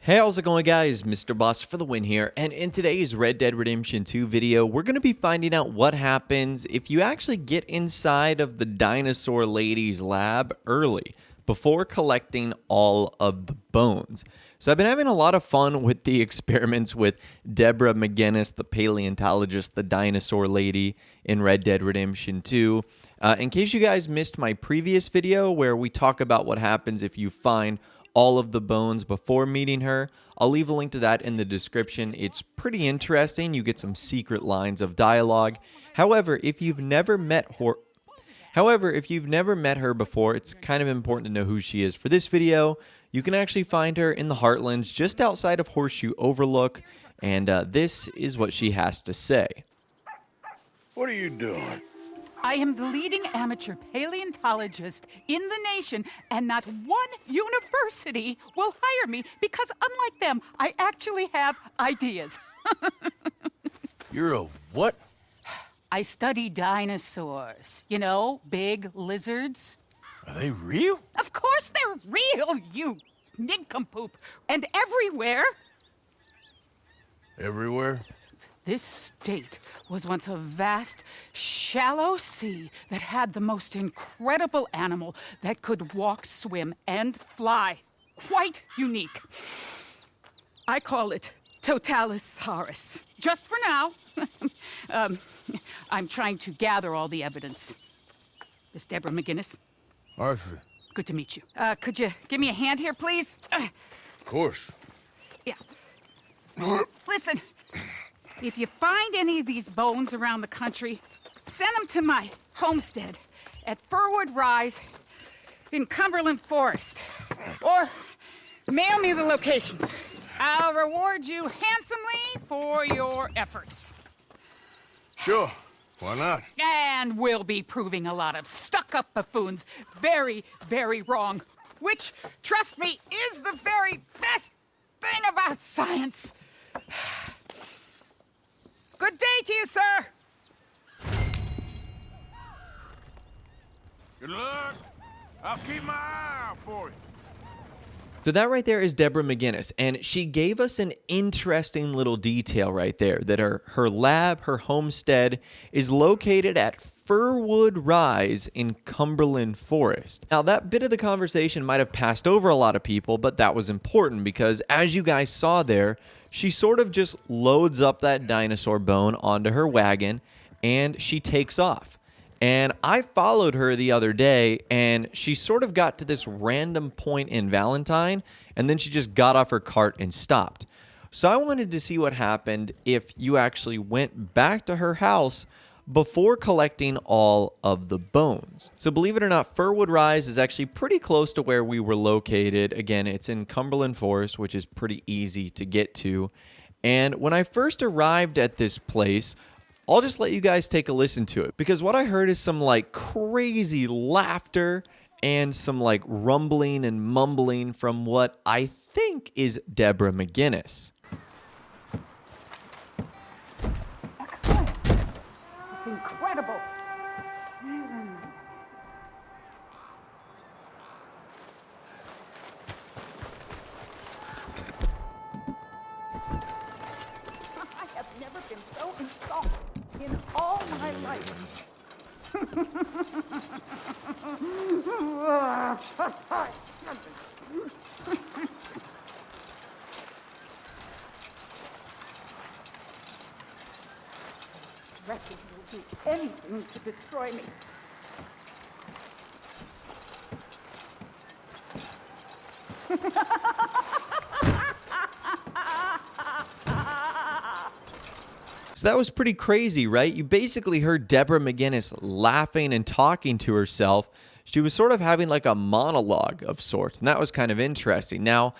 Hey, how's it going, guys? Mr. Boss for the win here, and in today's Red Dead Redemption 2 video, we're going to be finding out what happens if you actually get inside of the Dinosaur Lady's lab early, before collecting all of the bones. So I've been having a lot of fun with the experiments with Deborah Macguinness, the paleontologist, the Dinosaur Lady in Red Dead Redemption 2. In case you guys missed my previous video where we talk about what happens if you find all of the bones before meeting her, I'll leave a link to that in the description. It's pretty interesting. You get some secret lines of dialogue. However, if you've never met her before, it's kind of important to know who she is. For this video, you can actually find her in the Heartlands just outside of Horseshoe Overlook, and this is what she has to say. What are you doing? I am the leading amateur paleontologist in the nation, and not one university will hire me because, unlike them, I actually have ideas. You're a what? I study dinosaurs. You know, big lizards. Are they real? Of course they're real, you nincompoop. And everywhere. Everywhere? This state was once a vast, shallow sea that had the most incredible animal that could walk, swim, and fly. Quite unique. I call it Totalisaurus. Just for now. I'm trying to gather all the evidence. Miss Deborah Macguinness, Arthur. good to meet you. Could you give me a hand here, please? Of course. Yeah. Listen. If you find any of these bones around the country, send them to my homestead at Firwood Rise in Cumberland Forest. Or mail me the locations. I'll reward you handsomely for your efforts. Sure. Why not? And we'll be proving a lot of stuck-up buffoons very, very wrong. Which, trust me, is the very best thing about science. Good day to you, sir! Good luck. I'll keep my eye out for you. So that right there is Deborah Macguinness, and she gave us an interesting little detail right there, that her lab, her homestead, is located at Firwood Rise in Cumberland Forest. Now, that bit of the conversation might have passed over a lot of people, but that was important because, as you guys saw there, she sort of just loads up that dinosaur bone onto her wagon, and she takes off. And I followed her the other day, and she sort of got to this random point in Valentine, and then she just got off her cart and stopped. So I wanted to see what happened if you actually went back to her house before collecting all of the bones. So believe it or not, Firwood Rise is actually pretty close to where we were located. Again, it's in Cumberland Forest, which is pretty easy to get to. And when I first arrived at this place, I'll just let you guys take a listen to it, because what I heard is some like crazy laughter and some like rumbling and mumbling from what I think is Deborah Macguinness. Incredible. I have never been so insulted in all my life. Wrecking will do anything to destroy me. So that was pretty crazy, right? You basically heard Deborah Macguinness laughing and talking to herself. She was sort of having like a monologue of sorts, and that was kind of interesting. Now,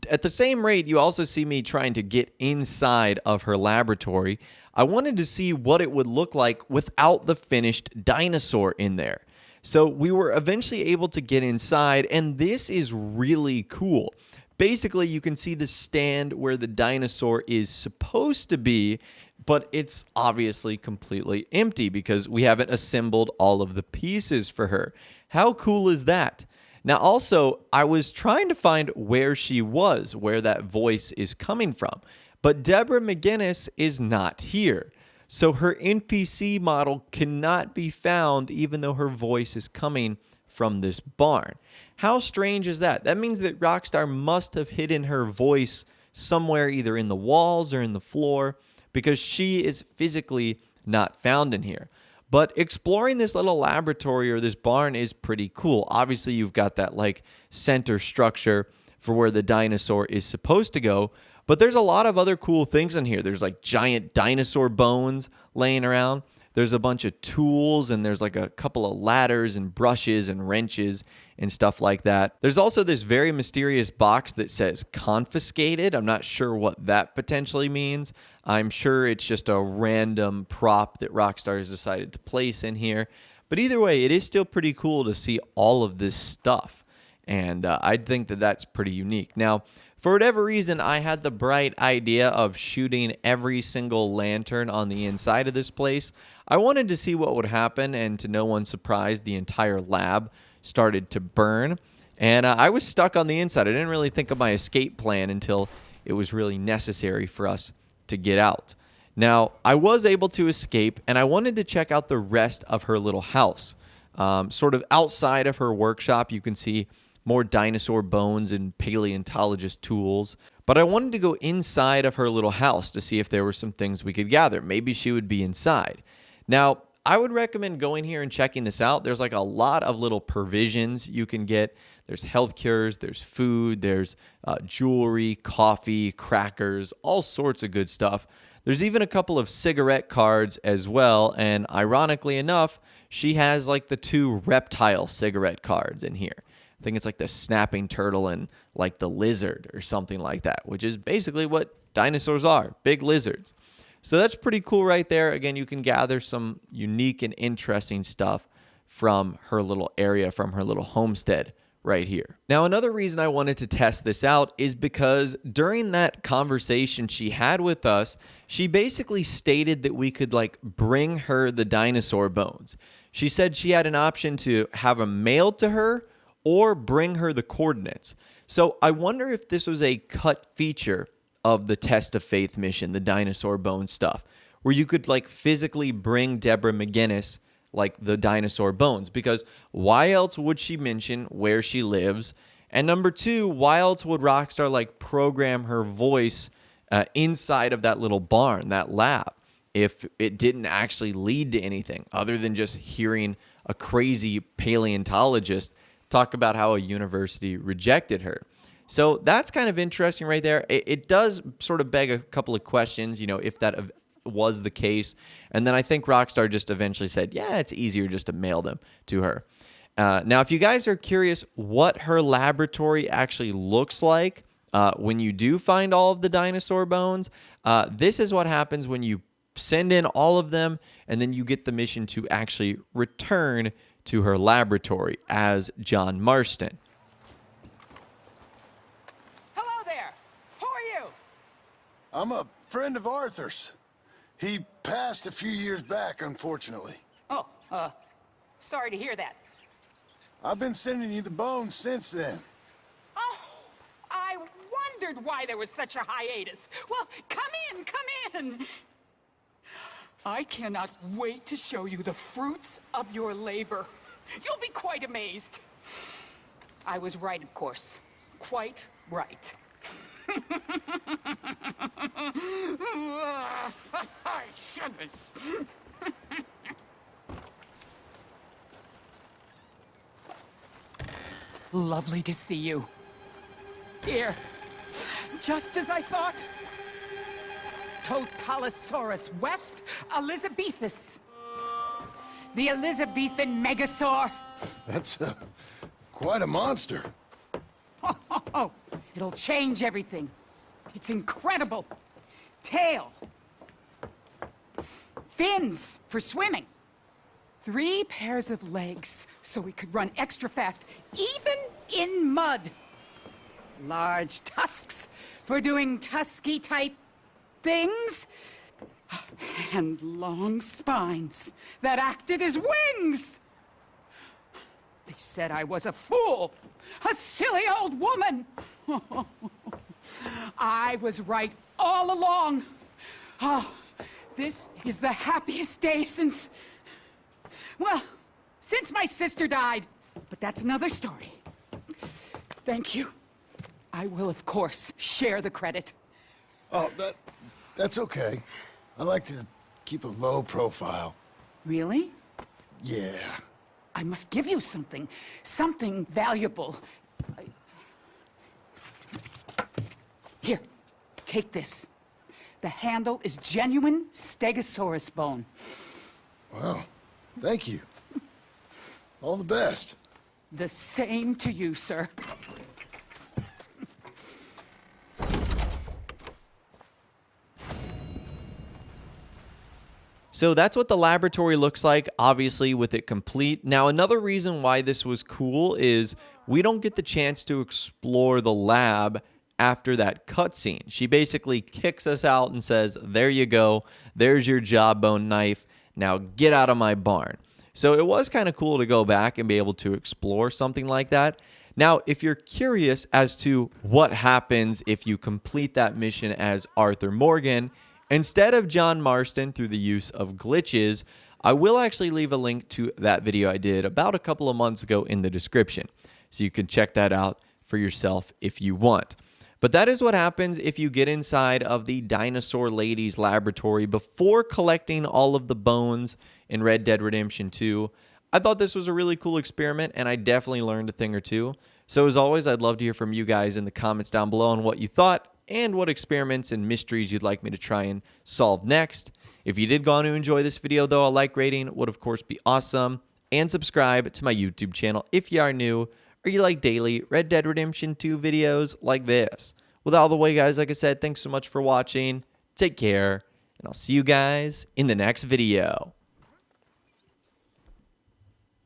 at the same rate, you also see me trying to get inside of her laboratory. I wanted to see what it would look like without the finished dinosaur in there. So we were eventually able to get inside, and this is really cool. Basically, you can see the stand where the dinosaur is supposed to be, but it's obviously completely empty because we haven't assembled all of the pieces for her. How cool is that? Now, also, I was trying to find where she was, where that voice is coming from, but Deborah Macguinness is not here. So her NPC model cannot be found even though her voice is coming from this barn. How strange is that? That means that Rockstar must have hidden her voice somewhere either in the walls or in the floor because she is physically not found in here. But exploring this little laboratory or this barn is pretty cool. Obviously, you've got that like center structure for where the dinosaur is supposed to go. But there's a lot of other cool things in here. There's like giant dinosaur bones laying around. There's a bunch of tools, and there's like a couple of ladders and brushes and wrenches and stuff like that. There's also this very mysterious box that says confiscated. I'm not sure what that potentially means. I'm sure it's just a random prop that Rockstar has decided to place in here. But either way, it is still pretty cool to see all of this stuff. And I think that that's pretty unique. Now, for whatever reason, I had the bright idea of shooting every single lantern on the inside of this place. I wanted to see what would happen, and to no one's surprise, the entire lab started to burn. And I was stuck on the inside. I didn't really think of my escape plan until it was really necessary for us to get out. Now, I was able to escape, and I wanted to check out the rest of her little house. Sort of outside of her workshop, you can see more dinosaur bones and paleontologist tools. But I wanted to go inside of her little house to see if there were some things we could gather. Maybe she would be inside. Now, I would recommend going here and checking this out. There's like a lot of little provisions you can get. There's health cures, there's food, there's jewelry, coffee, crackers, all sorts of good stuff. There's even a couple of cigarette cards as well. And ironically enough, she has like the 2 reptile cigarette cards in here. I think it's like the snapping turtle and like the lizard or something like that, which is basically what dinosaurs are, big lizards. So that's pretty cool right there. Again, you can gather some unique and interesting stuff from her little area, from her little homestead right here. Now, another reason I wanted to test this out is because during that conversation she had with us, she basically stated that we could like bring her the dinosaur bones. She said she had an option to have them mailed to her or bring her the coordinates. So I wonder if this was a cut feature of the Test of Faith mission, the dinosaur bone stuff, where you could like physically bring Deborah Macguinness like the dinosaur bones, because why else would she mention where she lives? And number 2, why else would Rockstar like program her voice inside of that little barn, that lab, if it didn't actually lead to anything other than just hearing a crazy paleontologist talk about how a university rejected her? So that's kind of interesting right there. It does sort of beg a couple of questions, you know, if that was the case. And then I think Rockstar just eventually said, yeah, it's easier just to mail them to her. Now, if you guys are curious what her laboratory actually looks like when you do find all of the dinosaur bones, this is what happens when you send in all of them and then you get the mission to actually return to her laboratory as John Marston. Hello there. Who are you? I'm a friend of Arthur's. He passed a few years back, unfortunately. Oh, sorry to hear that. I've been sending you the bones since then. Oh, I wondered why there was such a hiatus. Well, come in. I cannot wait to show you the fruits of your labor. You'll be quite amazed. I was right, of course. Quite right. Lovely to see you. Here, just as I thought. Totalosaurus West Elizabethus. The Elizabethan Megasaur. That's quite a monster. Oh, it'll change everything. It's incredible. Tail. Fins for swimming. 3 pairs of legs so we could run extra fast, even in mud. Large tusks for doing tusky-type things. And long spines that acted as wings. They said I was a fool, a silly old woman. I was right all along. Oh, this is the happiest day since, well, since my sister died. But that's another story. Thank you. I will, of course, share the credit. Oh, that's okay. I like to keep a low profile. Really? Yeah. I must give you something. Something valuable. Here, take this. The handle is genuine Stegosaurus bone. Wow. Thank you. All the best. The same to you, sir. So that's what the laboratory looks like, obviously, with it complete. Now, another reason why this was cool is we don't get the chance to explore the lab after that cutscene. She basically kicks us out and says, there you go, there's your jawbone knife, now get out of my barn. So it was kind of cool to go back and be able to explore something like that. Now, if you're curious as to what happens if you complete that mission as Arthur Morgan, instead of John Marston through the use of glitches, I will actually leave a link to that video I did about a couple of months ago in the description. So you can check that out for yourself if you want. But that is what happens if you get inside of the Dinosaur Lady's laboratory before collecting all of the bones in Red Dead Redemption 2. I thought this was a really cool experiment, and I definitely learned a thing or two. So as always, I'd love to hear from you guys in the comments down below on what you thought and what experiments and mysteries you'd like me to try and solve next. If you did go on to enjoy this video, though, a like rating would, of course, be awesome. And subscribe to my YouTube channel if you are new or you like daily Red Dead Redemption 2 videos like this. With all the way, guys, like I said, thanks so much for watching. Take care, and I'll see you guys in the next video.